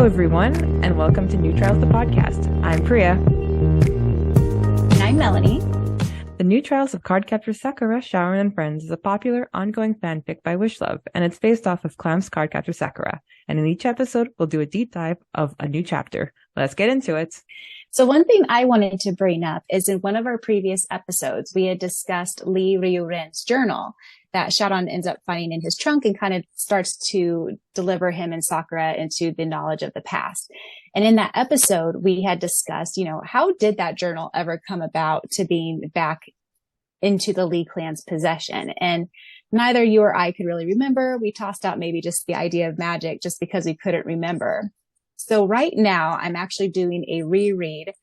everyone, and welcome to New Trials, the podcast. I'm Preya. And I'm Melanie. The New Trials of Captor Sakura, Syaoran, and Friends is a popular, ongoing fanfic by Wishlu'v, and it's based off of Clam's Captor Sakura. And in each episode, we'll do a deep dive of a new chapter. Let's get into it. So one thing I wanted to bring up is in one of our previous episodes, we had discussed Lee Ryuren's journal that Syaoran ends up finding in his trunk and kind of starts to deliver him and Sakura into the knowledge of the past. And in that episode, we had discussed, how did that journal ever come about to being back into the Lee clan's possession? And neither you or I could really remember. We tossed out maybe just the idea of magic just because we couldn't remember. So right now I'm actually doing a reread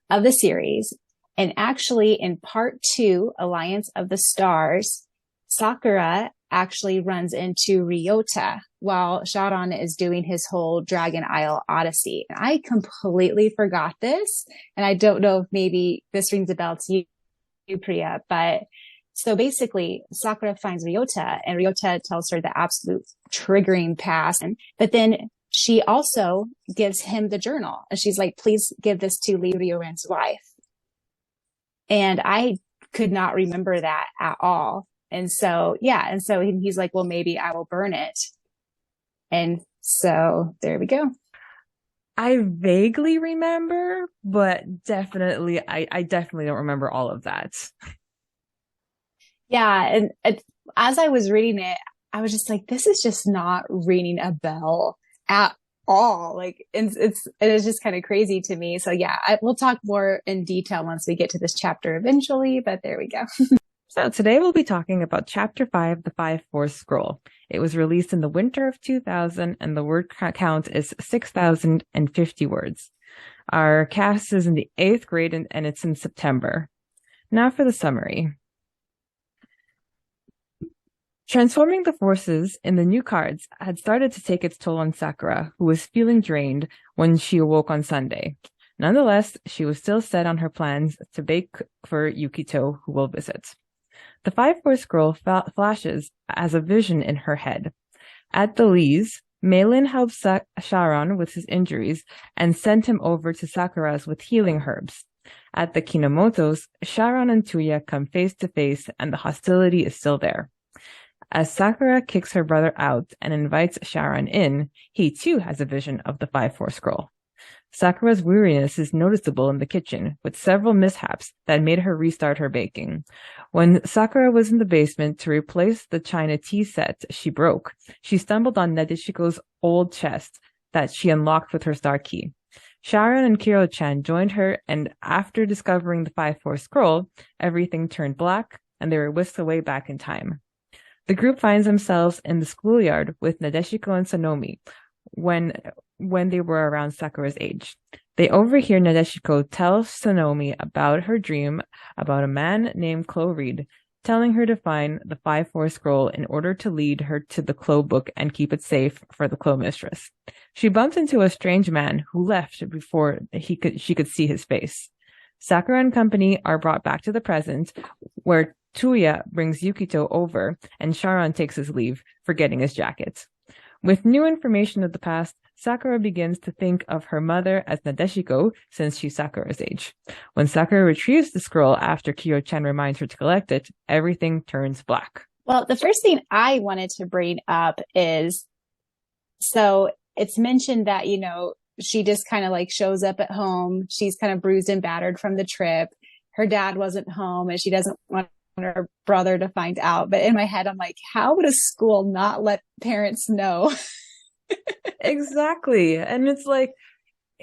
of the series, and actually in part 2, Alliance of the Stars, Sakura actually runs into Ryota while Syaoran is doing his whole Dragon Isle Odyssey. And I completely forgot this, and I don't know if maybe this rings a bell to you, Preya, but so basically Sakura finds Ryota, and Ryota tells her the absolute triggering past, but then she also gives him the journal, and she's like, please give this to Lee Ryuren's wife. And I could not remember that at all. And so, he's like, well, maybe I will burn it. And so there we go. I vaguely remember, but definitely, I definitely don't remember all of that. Yeah. And as I was reading it, I was just like, this is just not ringing a bell at all. Like, it is just kind of crazy to me. So yeah, we'll talk more in detail once we get to this chapter eventually, but there we go. So today we'll be talking about Chapter 5, The 5-4 Scroll. It was released in the winter of 2000, and the word count is 6,050 words. Our cast is in the 8th grade, and it's in September. Now for the summary. Transforming the forces in the new cards had started to take its toll on Sakura, who was feeling drained when she awoke on Sunday. Nonetheless, she was still set on her plans to bake for Yukito, who will visit. The 5-4 scroll flashes as a vision in her head. At the Lees, Malin helped Syaoran with his injuries and sent him over to Sakura's with healing herbs. At the Kinomotos, Syaoran and Tuya come face to face, and the hostility is still there. As Sakura kicks her brother out and invites Syaoran in, he too has a vision of the 5-4 scroll. Sakura's weariness is noticeable in the kitchen, with several mishaps that made her restart her baking. When Sakura was in the basement to replace the china tea set she broke, she stumbled on Nadeshiko's old chest that she unlocked with her star key. Syaoran and Kiro-chan joined her, and after discovering the 5-4 scroll, everything turned black, and they were whisked away back in time. The group finds themselves in the schoolyard with Nadeshiko and Sonomi when they were around Sakura's age. They overhear Nadeshiko tell Sonomi about her dream about a man named Chloe Reed, telling her to find the 5-4 scroll in order to lead her to the Chloe book and keep it safe for the Chloe mistress. She bumps into a strange man who left before she could see his face. Sakura and company are brought back to the present, where Tuya brings Yukito over, and Syaoran takes his leave, forgetting his jacket. With new information of the past, Sakura begins to think of her mother as Nadeshiko, since she's Sakura's age. When Sakura retrieves the scroll after Kiro-chan reminds her to collect it, everything turns black. Well, the first thing I wanted to bring up is, so it's mentioned that, she just kind of like shows up at home. She's kind of bruised and battered from the trip. Her dad wasn't home, and she doesn't want her brother to find out. But in my head, I'm like, how would a school not let parents know? Exactly. And it's like,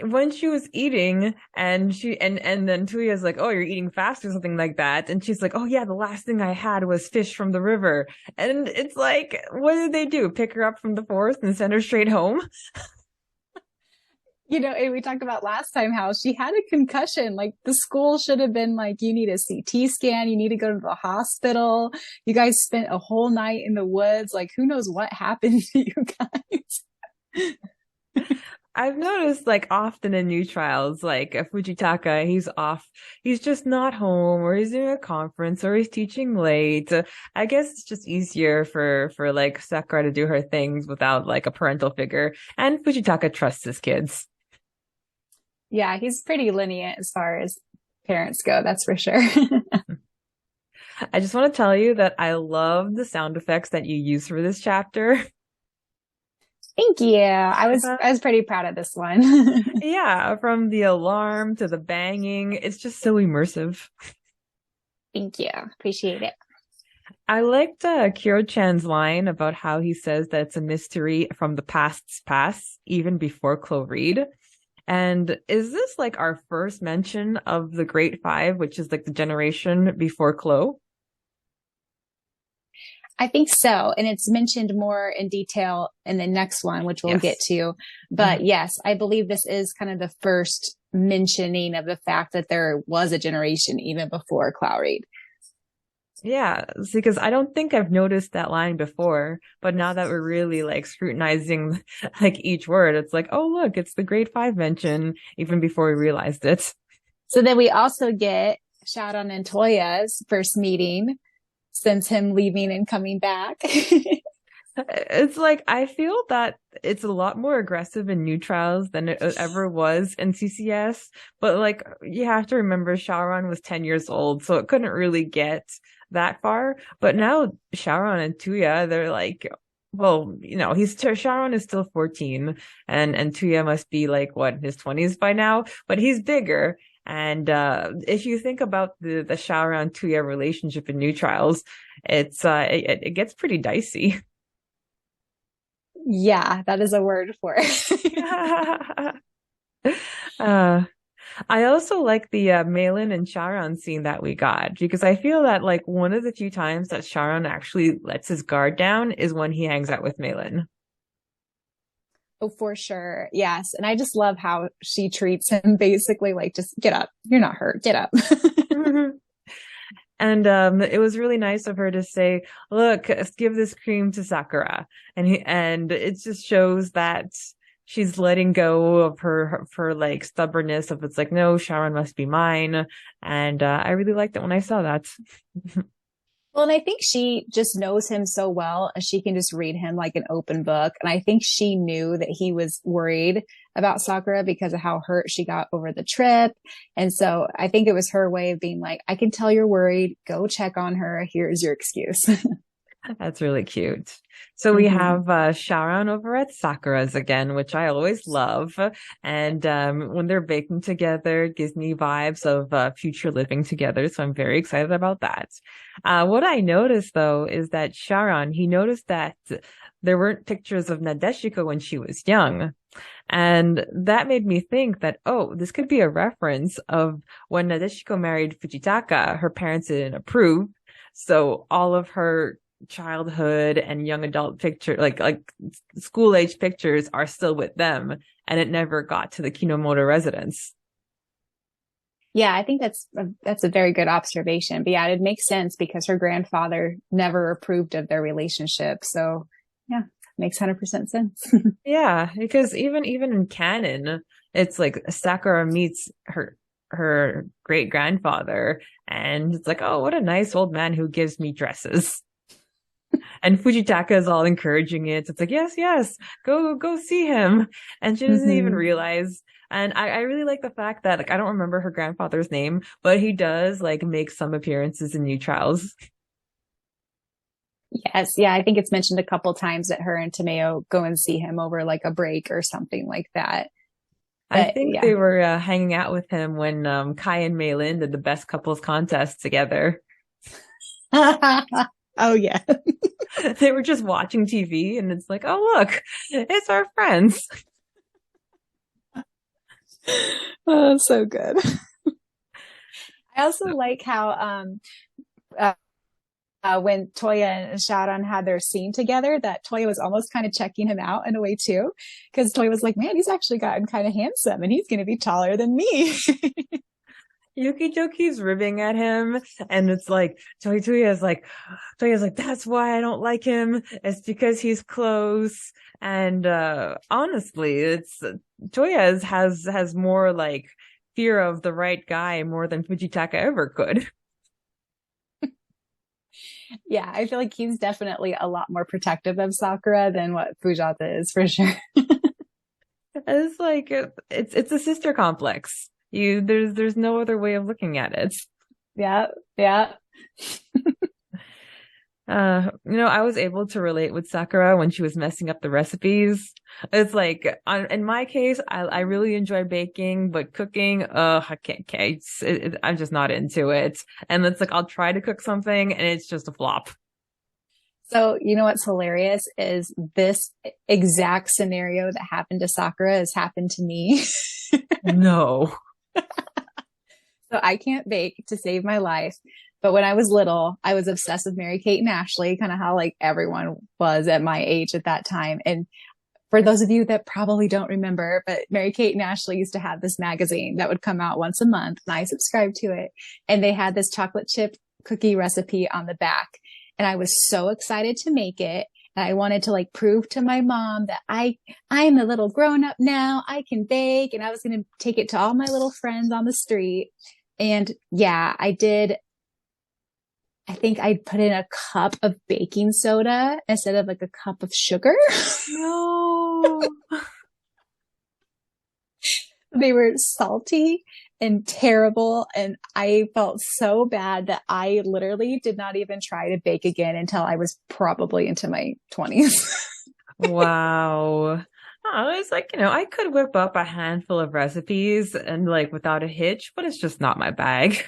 when she was eating, and then Tuya's like, oh, you're eating fast or something like that. And she's like, oh yeah, the last thing I had was fish from the river. And it's like, what did they do? Pick her up from the forest and send her straight home? And we talked about last time how she had a concussion. Like, the school should have been like, you need a CT scan. You need to go to the hospital. You guys spent a whole night in the woods. Like, who knows what happened to you guys? I've noticed like often in new trials, like Fujitaka, he's off. He's just not home, or he's doing a conference, or he's teaching late. I guess it's just easier for like Sakura to do her things without like a parental figure. And Fujitaka trusts his kids. Yeah, he's pretty lenient as far as parents go, that's for sure. I just want to tell you that I love the sound effects that you use for this chapter. Thank you. I was pretty proud of this one. Yeah, from the alarm to the banging, it's just so immersive. Thank you. Appreciate it. I liked Kyo-chan's line about how he says that it's a mystery from the past's past, even before Chloe Reed. And is this like our first mention of the Great Five, which is like the generation before Chloe? I think so. And it's mentioned more in detail in the next one, which we'll get to. But yes, I believe this is kind of the first mentioning of the fact that there was a generation even before Chloe Reed. Yeah, because I don't think I've noticed that line before, but now that we're really like scrutinizing like each word, it's like, oh, look, it's the Grade 5 mention even before we realized it. So then we also get Syaoran and Toya's first meeting since him leaving and coming back. It's like, I feel that it's a lot more aggressive in new trials than it ever was in CCS. But like, you have to remember Syaoran was 10 years old, so it couldn't really get that far. But now Syaoran and Tuya, they're like, well, you know, Syaoran is still 14 and Tuya must be like, what, in his 20s by now? But he's bigger. And if you think about the Syaoran Tuya relationship in new trials, it gets pretty dicey. Yeah, that is a word for it. I also like the Malin and Syaoran scene that we got, because I feel that like one of the few times that Syaoran actually lets his guard down is when he hangs out with Malin. Oh, for sure. Yes. And I just love how she treats him basically like, just get up. You're not hurt. Get up. And it was really nice of her to say, look, give this cream to Sakura. And it just shows that she's letting go of her like stubbornness of, it's like, no, Syaoran must be mine. And I really liked it when I saw that. Well, and I think she just knows him so well and she can just read him like an open book. And I think she knew that he was worried about Sakura because of how hurt she got over the trip. And so I think it was her way of being like, I can tell you're worried. Go check on her. Here's your excuse. That's really cute. So we have Syaoran over at Sakura's again, which I always love. And when they're baking together, it gives me vibes of future living together. So I'm very excited about that. What I noticed, though, is that Syaoran, he noticed that there weren't pictures of Nadeshiko when she was young. And that made me think that, oh, this could be a reference of when Nadeshiko married Fujitaka, her parents didn't approve. So all of her childhood and young adult picture, like school age pictures are still with them, and it never got to the Kinomoto residence. Yeah, I think that's a very good observation. But yeah, it makes sense because her grandfather never approved of their relationship. So yeah, makes 100% sense. Yeah, because even in canon, it's like Sakura meets her great grandfather, and it's like, oh, what a nice old man who gives me dresses. And Fujitaka is all encouraging it. It's like, yes, go see him. And she doesn't even realize. And I really like the fact that, like, I don't remember her grandfather's name, but he does like make some appearances in new trials. Yes. Yeah. I think it's mentioned a couple times that her and Tomeo go and see him over like a break or something like that. But, I think they were hanging out with him when Kai and Malin did the best couples contest together. Oh, yeah. They were just watching TV and it's like, oh, look, it's our friends. Oh, so good. I also like how when Toya and Syaoran had their scene together, that Toya was almost kind of checking him out in a way too. Because Toya was like, man, he's actually gotten kind of handsome and he's going to be taller than me. Yukito keeps ribbing at him, and it's like Toya's like, that's why I don't like him. It's because he's close. And honestly, it's Toya has more like fear of the right guy more than Fujitaka ever could. Yeah, I feel like he's definitely a lot more protective of Sakura than what Fujata is for sure. It's like it's a sister complex. There's no other way of looking at it. Yeah, yeah. I was able to relate with Sakura when she was messing up the recipes. It's like, in my case, I really enjoy baking, but cooking, I can't. I'm just not into it. And it's like, I'll try to cook something and it's just a flop. So, you know what's hilarious is this exact scenario that happened to Sakura has happened to me. No. So I can't bake to save my life. But when I was little, I was obsessed with Mary Kate and Ashley, kind of how like everyone was at my age at that time. And for those of you that probably don't remember, but Mary Kate and Ashley used to have this magazine that would come out once a month, and I subscribed to it. And they had this chocolate chip cookie recipe on the back. And I was so excited to make it. And I wanted to like prove to my mom that I'm a little grown up now. I can bake. And I was going to take it to all my little friends on the street. And yeah, I did. I think I put in a cup of baking soda instead of like a cup of sugar. No. They were salty and terrible. And I felt so bad that I literally did not even try to bake again until I was probably into my 20s. Wow. Oh, it's like, I could whip up a handful of recipes and like without a hitch, but it's just not my bag.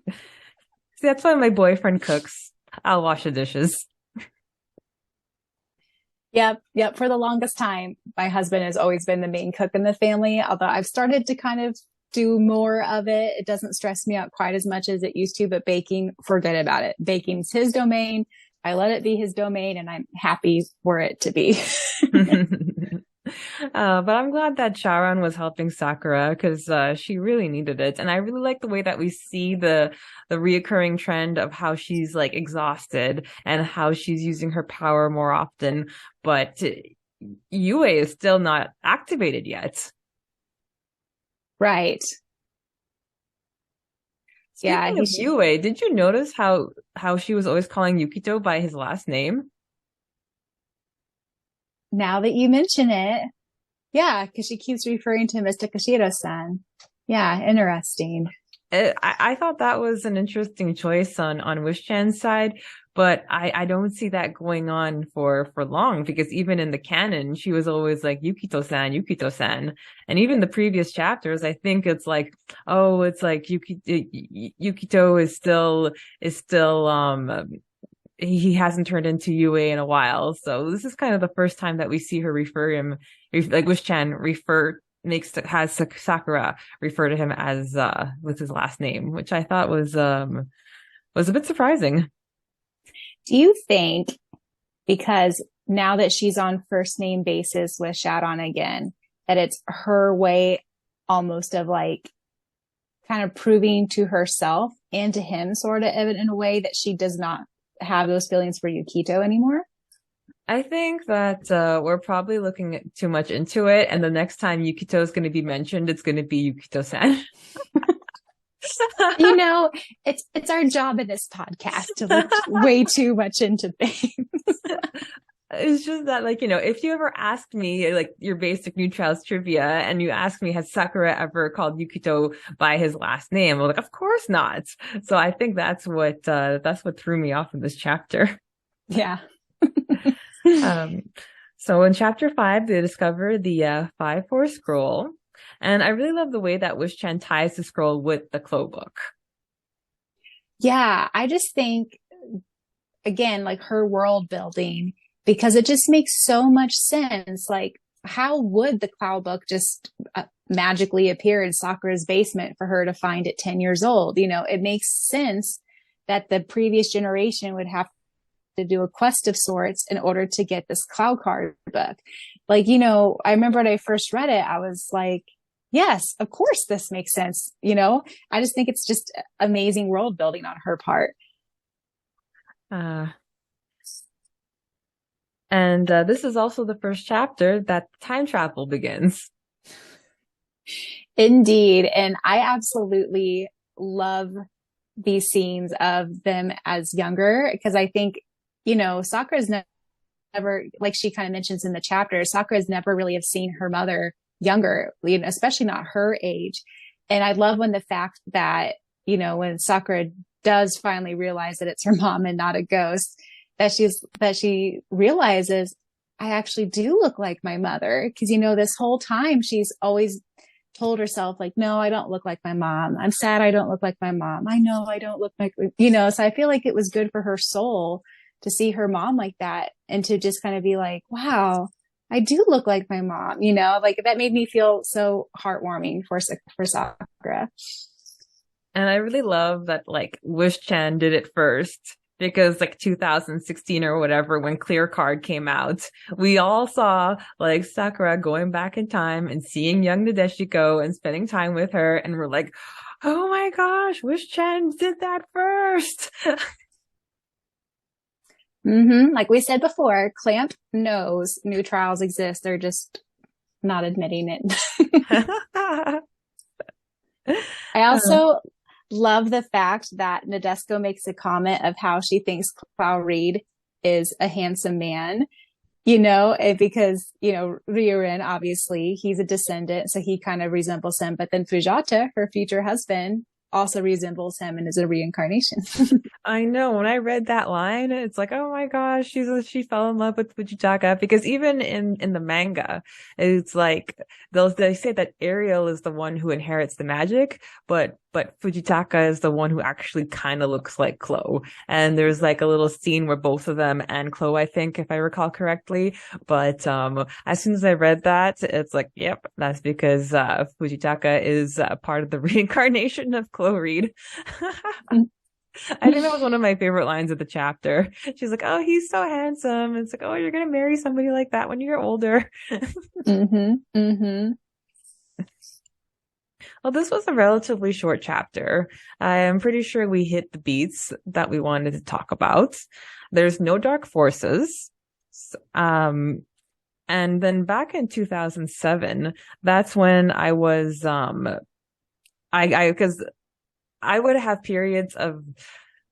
See, that's why my boyfriend cooks. I'll wash the dishes. Yep. For the longest time, my husband has always been the main cook in the family, although I've started to kind of do more of it. It doesn't stress me out quite as much as it used to, but baking, forget about it. Baking's his domain. I let it be his domain and I'm happy for it to be. But I'm glad that Syaoran was helping Sakura because she really needed it. And I really like the way that we see the reoccurring trend of how she's like exhausted and how she's using her power more often. But Yue is still not activated yet. Right. Speaking of Yue, did you notice how she was always calling Yukito by his last name? Now that you mention it, yeah, because she keeps referring to him as Takashiro-san. Yeah, interesting. I thought that was an interesting choice on Wish-chan's side, but I don't see that going on for long because even in the canon, she was always like Yukito-san, Yukito-san. And even the previous chapters, I think it's like, oh, it's like Yukito is still he hasn't turned into Yue in a while. So this is kind of the first time that we see her like Wish-chan has Sakura refer to him as with his last name, which I thought was a bit surprising. Do you think because now that she's on first name basis with Syaoran again, that it's her way almost of like kind of proving to herself and to him sort of in a way that she does not have those feelings for Yukito anymore? I think that we're probably looking too much into it, and the next time Yukito is going to be mentioned, it's going to be Yukito-san. It's our job in this podcast to look way too much into things. It's just that, like, if you ever asked me, like, your basic New Trials trivia, and you asked me, has Sakura ever called Yukito by his last name? I'm like, of course not. So I think that's what threw me off in this chapter. Yeah. So in chapter 5, they discover the 5-4 scroll. And I really love the way that Wish-chan ties the scroll with the Clo book. Yeah, I just think, again, like her world building, because it just makes so much sense. Like, how would the Clow book just magically appear in Sakura's basement for her to find at 10 years old? It makes sense that the previous generation would have to do a quest of sorts in order to get this Clow card book. Like, I remember when I first read it, I was like, yes, of course this makes sense. I just think it's just amazing world building on her part. And this is also the first chapter that time travel begins. Indeed. And I absolutely love these scenes of them as younger, because I think, Sakura's never, like she kind of mentions in the chapter, Sakura's never really have seen her mother younger, especially not her age. And I love when the fact that, when Sakura does finally realize that it's her mom and not a ghost, that she realizes, I actually do look like my mother. Cause this whole time she's always told herself like, no, I don't look like my mom. I'm sad I don't look like my mom. I know I don't look like, so I feel like it was good for her soul to see her mom like that and to just kind of be like, wow, I do look like my mom, like that made me feel so heartwarming for Sakura. And I really love that like Wish-chan did it first. Because like 2016 or whatever, when Clear Card came out, we all saw like Sakura going back in time and seeing young Nadeshiko and spending time with her. And we're like, oh my gosh, Wish-chan did that first. Like we said before, Clamp knows new trials exist. They're just not admitting it. I also love the fact that Nadeshiko makes a comment of how she thinks Clow Reed is a handsome man, because, Ryurin, obviously, he's a descendant, so he kind of resembles him. But then Fujata, her future husband, also resembles him and is a reincarnation. I know. When I read that line, it's like, oh my gosh, she fell in love with Fujitaka. Because even in the manga, it's like they say that Ariel is the one who inherits the magic, but Fujitaka is the one who actually kind of looks like Chloe. And there's like a little scene where both of them and Chloe, I think, if I recall correctly. But as soon as I read that, it's like, yep, that's because Fujitaka is part of the reincarnation of Chloe Reed. I think that was one of my favorite lines of the chapter. She's like, oh, he's so handsome. It's like, oh, you're going to marry somebody like that when you're older. Well, this was a relatively short chapter. I'm pretty sure we hit the beats that we wanted to talk about. There's no dark forces. And then back in 2007, that's when I was, because I would have periods of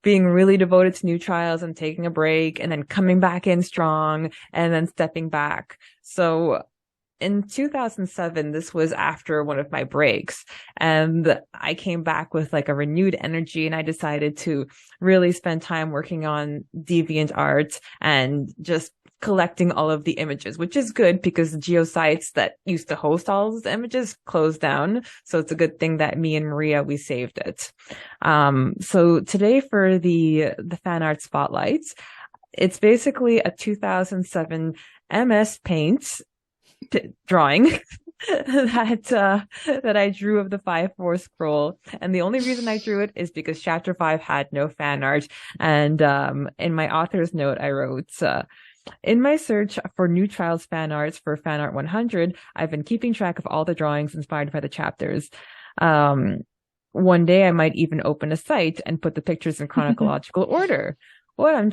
being really devoted to new trials and taking a break and then coming back in strong and then stepping back. So in 2007, this was after one of my breaks, and I came back with like a renewed energy, and I decided to really spend time working on deviant art and just collecting all of the images, which is good because the geosites that used to host all of the images closed down. So it's a good thing that me and Maria, we saved it. So today for the fan art spotlights, it's basically a 2007 MS Paint drawing that I drew of the 5-4 scroll. And the only reason I drew it is because chapter 5 had no fan art. And in my author's note, I wrote, in my search for new trials fan arts for Fan Art 100, I've been keeping track of all the drawings inspired by the chapters. One day I might even open a site and put the pictures in chronological order. What I'm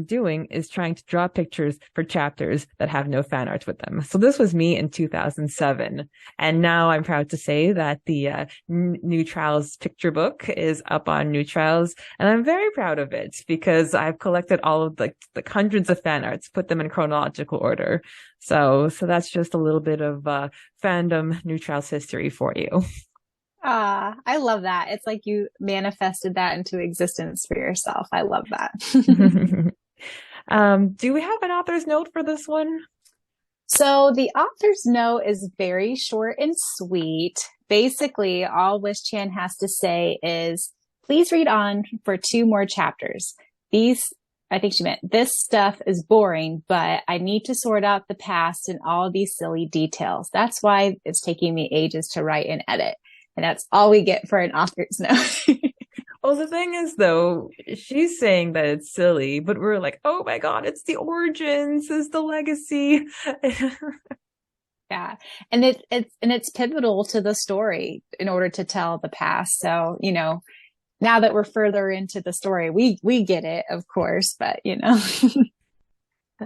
doing is trying to draw pictures for chapters that have no fan art with them. So this was me in 2007. And now I'm proud to say that the New Trials picture book is up on New Trials. And I'm very proud of it because I've collected all of the hundreds of fan arts, put them in chronological order. So that's just a little bit of fandom New Trials history for you. I love that. It's like you manifested that into existence for yourself. I love that. Do we have an author's note for this one? So the author's note is very short and sweet. Basically, all Wish-chan has to say is, please read on for 2 more chapters. I think she meant, this stuff is boring, but I need to sort out the past and all these silly details. That's why it's taking me ages to write and edit. And that's all we get for an author's note. Well, the thing is, though, she's saying that it's silly, but we're like, oh my God, it's the origins, it's the legacy. Yeah. And it's pivotal to the story in order to tell the past. So, now that we're further into the story, we get it, of course, but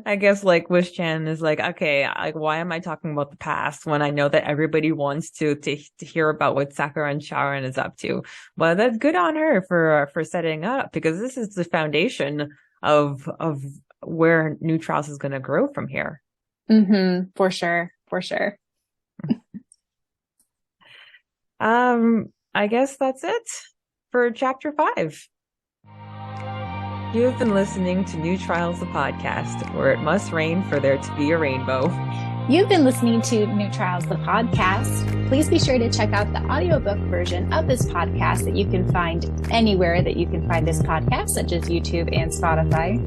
I guess like Wish Chan is like, okay, like why am I talking about the past when I know that everybody wants to hear about what Sakura and Syaoran is up to? Well, that's good on her for setting up, because this is the foundation of where New Trials is going to grow from here. Mm-hmm. For sure. For sure. I guess that's it for chapter 5. You have been listening to New Trials, the podcast, where it must rain for there to be a rainbow. You've been listening to New Trials, the podcast. Please be sure to check out the audiobook version of this podcast that you can find anywhere that you can find this podcast, such as YouTube and Spotify.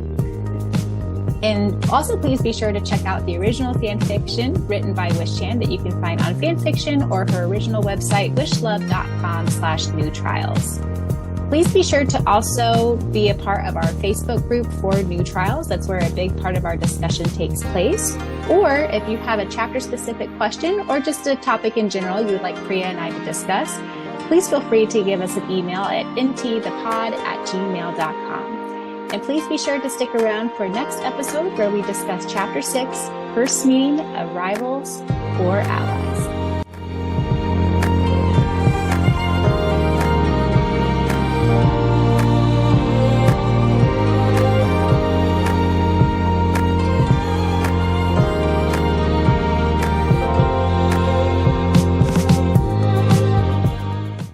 And also, please be sure to check out the original fanfiction written by Wish Chan that you can find on fanfiction or her original website, wishlu'v.com/newtrials. Please be sure to also be a part of our Facebook group for New Trials. That's where a big part of our discussion takes place. Or if you have a chapter-specific question or just a topic in general you would like Preya and I to discuss, please feel free to give us an email at ntthepod@gmail.com. And please be sure to stick around for next episode where we discuss Chapter 6, First Meeting of Rivals or Allies.